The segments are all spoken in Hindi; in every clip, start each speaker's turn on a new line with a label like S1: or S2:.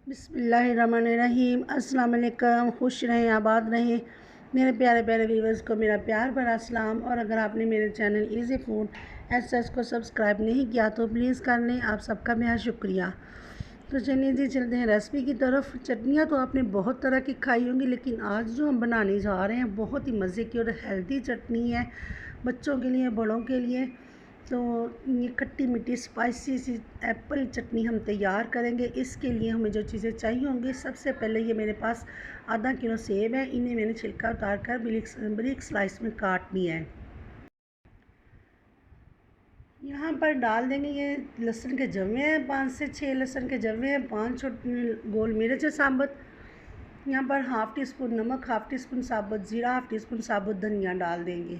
S1: बिस्मिल्लाहिर्रहमानिर्रहीम। अस्सलाम वालेकुम। खुश रहें, आबाद रहें। मेरे प्यारे प्यारे व्यूवर्स को मेरा प्यार भरा सलाम। और अगर आपने मेरे चैनल इजी फूड एस को सब्सक्राइब नहीं किया तो प्लीज़ कर लें। आप सबका बेहद शुक्रिया। तो चलिए जी, चलते हैं रेसिपी की तरफ। चटनियाँ तो आपने बहुत तरह की खाई होंगी, लेकिन आज जो हम बनाने जा रहे हैं बहुत ही मज़े की और हेल्दी चटनी है, बच्चों के लिए, बड़ों के लिए। तो ये खट्टी मीठी स्पाइसी सी एप्पल चटनी हम तैयार करेंगे। इसके लिए हमें जो चीज़ें चाहिए होंगी, सबसे पहले ये मेरे पास आधा किलो सेब है। इन्हें मैंने छिलका उतार कर बारीक स्लाइस में काट लिया है। यहाँ पर डाल देंगे ये लहसुन के जवे हैं, 5 से 6 लहसुन के जवे हैं, 5 छोटी गोल मिर्च है साबुत। यहाँ पर हाफ़ टी स्पून नमक, हाफ़ टी स्पून साबुत ज़ीरा, हाफ़ टी स्पून साबुत धनिया डाल देंगे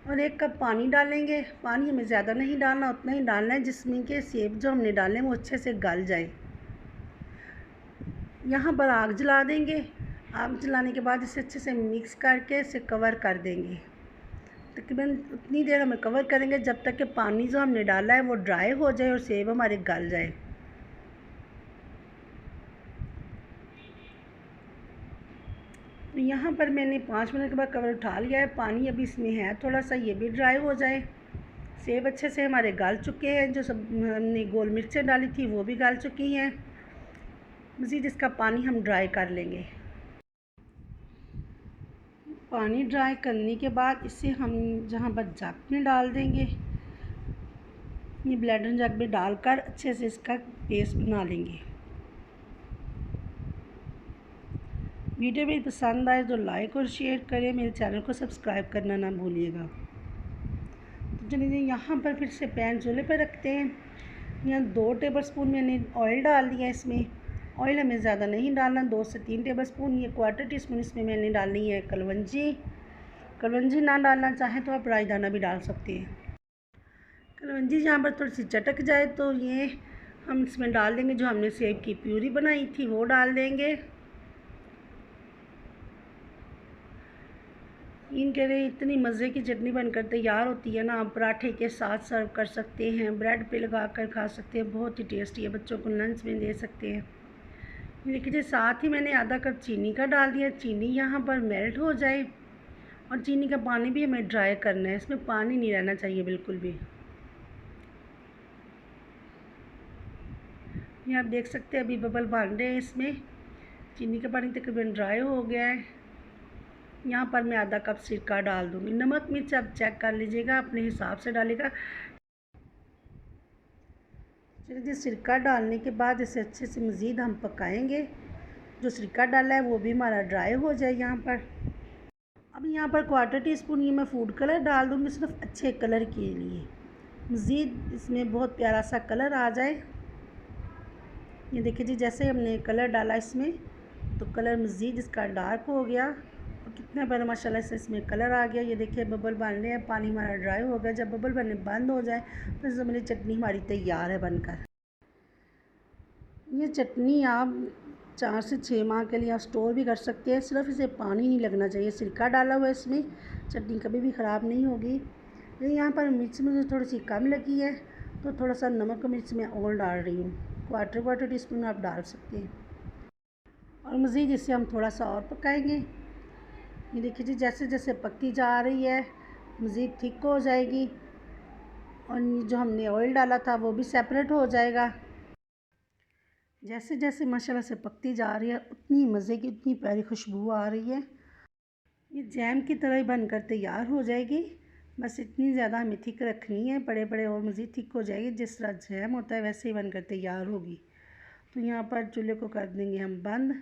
S1: और 1 कप पानी डालेंगे। पानी हमें ज़्यादा नहीं डालना, उतना ही डालना है जिसमें कि सेब जो हमने डाले वो अच्छे से गल जाए। यहाँ पर आग जला देंगे। आग जलाने के बाद इसे अच्छे से मिक्स करके इसे कवर कर देंगे। तकरीबन उतनी देर हमें कवर करेंगे जब तक कि पानी जो हमने डाला है वो ड्राई हो जाए और सेब हमारे गल जाए। तो यहाँ पर मैंने 5 मिनट के बाद कवर उठा लिया है। पानी अभी इसमें है थोड़ा सा, ये भी ड्राई हो जाए। सेब अच्छे से हमारे गल चुके हैं। जो सब हमने गोल मिर्चें डाली थी वो भी गल चुकी हैं। मज़ीद इसका पानी हम ड्राई कर लेंगे। पानी ड्राई करने के बाद इसे हम जहाँ पर जग में डाल देंगे, ये ब्लेंडर जग में डालकर अच्छे से इसका पेस्ट बना लेंगे। वीडियो भी पसंद आए तो लाइक और शेयर करें, मेरे चैनल को सब्सक्राइब करना ना भूलिएगा। तो चलिए यहाँ पर फिर से पैन चूल्हे पर रखते हैं। यहाँ 2 टेबल स्पून मैंने ऑयल डाल दिया। इसमें ऑयल हमें ज़्यादा नहीं डालना, 2 से 3 टेबल स्पून। ये क्वार्टर टी स्पून इसमें मैंने डालनी है कलवंजी। कलवंजी ना डालना चाहें तो आप राई दाना भी डाल सकते हैं। कलवंजी जहाँ पर थोड़ी सी चटक जाए तो ये हम इसमें डाल देंगे जो हमने सेब की प्यूरी बनाई थी, वो डाल देंगे। इनके लिए इतनी मज़े की चटनी बनकर तैयार होती है ना, आप पराठे के साथ सर्व कर सकते हैं, ब्रेड पे लगा कर खा सकते हैं, बहुत ही टेस्टी है। बच्चों को लंच में दे सकते हैं। देखिए, साथ ही मैंने आधा कप चीनी का डाल दिया। चीनी यहाँ पर मेल्ट हो जाए और चीनी का पानी भी हमें ड्राई करना है, इसमें पानी नहीं रहना चाहिए बिल्कुल भी। ये आप देख सकते हैं अभी बबल बन रहे हैं इसमें। चीनी का पानी तकरीबन ड्राई हो गया है। यहाँ पर मैं आधा कप सिरका डाल दूँगी। नमक मिर्च आप चेक कर लीजिएगा, अपने हिसाब से डालिएगा। चलिए, सिरका डालने के बाद इसे अच्छे से मज़ीद हम पकाएंगे। जो सिरका डाला है वो भी हमारा ड्राई हो जाए। यहाँ पर अब यहाँ पर क्वार्टर टी स्पून ये मैं फूड कलर डाल दूँगी, सिर्फ अच्छे कलर के लिए। मज़ीद इसमें बहुत प्यारा सा कलर आ जाए। ये देखिए जी, जैसे हमने कलर डाला इसमें तो कलर मज़ीद इसका डार्क हो गया और कितना प्यारा माशाल्लाह से इसमें कलर आ गया। ये देखिए बबल बन रहे हैं, पानी हमारा ड्राई हो गया। जब बबल बनने बंद हो जाए तो समझिए चटनी हमारी तैयार है बनकर। ये चटनी आप 4 से 6 माह के लिए आप स्टोर भी कर सकते हैं। सिर्फ इसे पानी नहीं लगना चाहिए, सिरका डाला हुआ है इसमें, चटनी कभी भी ख़राब नहीं होगी। लेकिन यहाँ पर मिर्च मुझे थोड़ी सी कम लगी है तो थोड़ा सा नमक मिर्च मैं और डाल रही हूँ। क्वार्टर टी स्पून आप डाल सकते हैं और मज़ीद इसे हम थोड़ा सा और पकाएंगे। ये देखिए जी, जैसे जैसे पकती जा रही है मज़ीद थिक हो जाएगी और जो हमने ऑयल डाला था वो भी सेपरेट हो जाएगा। जैसे जैसे माशाल्लाह से पकती जा रही है उतनी मज़े की, उतनी प्यारी खुशबू आ रही है। ये जैम की तरह ही बनकर तैयार हो जाएगी। बस इतनी ज़्यादा हमें थिक रखनी है, बड़े बड़े और मज़ीद थिक हो जाएगी। जिस तरह जैम होता है वैसे ही बनकर तैयार होगी। तो यहाँ पर चूल्हे को कर देंगे हम बंद।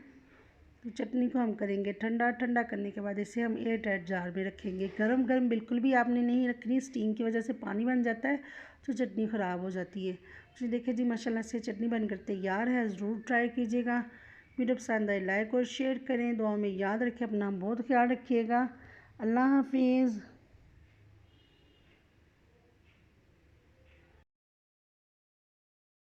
S1: तो चटनी को हम करेंगे ठंडा। ठंडा करने के बाद इसे हम एयर टाइट जार में रखेंगे। गरम गरम बिल्कुल भी आपने नहीं रखनी, स्टीम की वजह से पानी बन जाता है तो चटनी ख़राब हो जाती है। तो देखिए जी, माशाल्लाह से चटनी बनकर तैयार है। ज़रूर ट्राई कीजिएगा। वीडियो पसंद आए लाइक और शेयर करें। दुआ में याद रखें, अपना बहुत ख्याल रखिएगा। अल्लाह हाफिज़।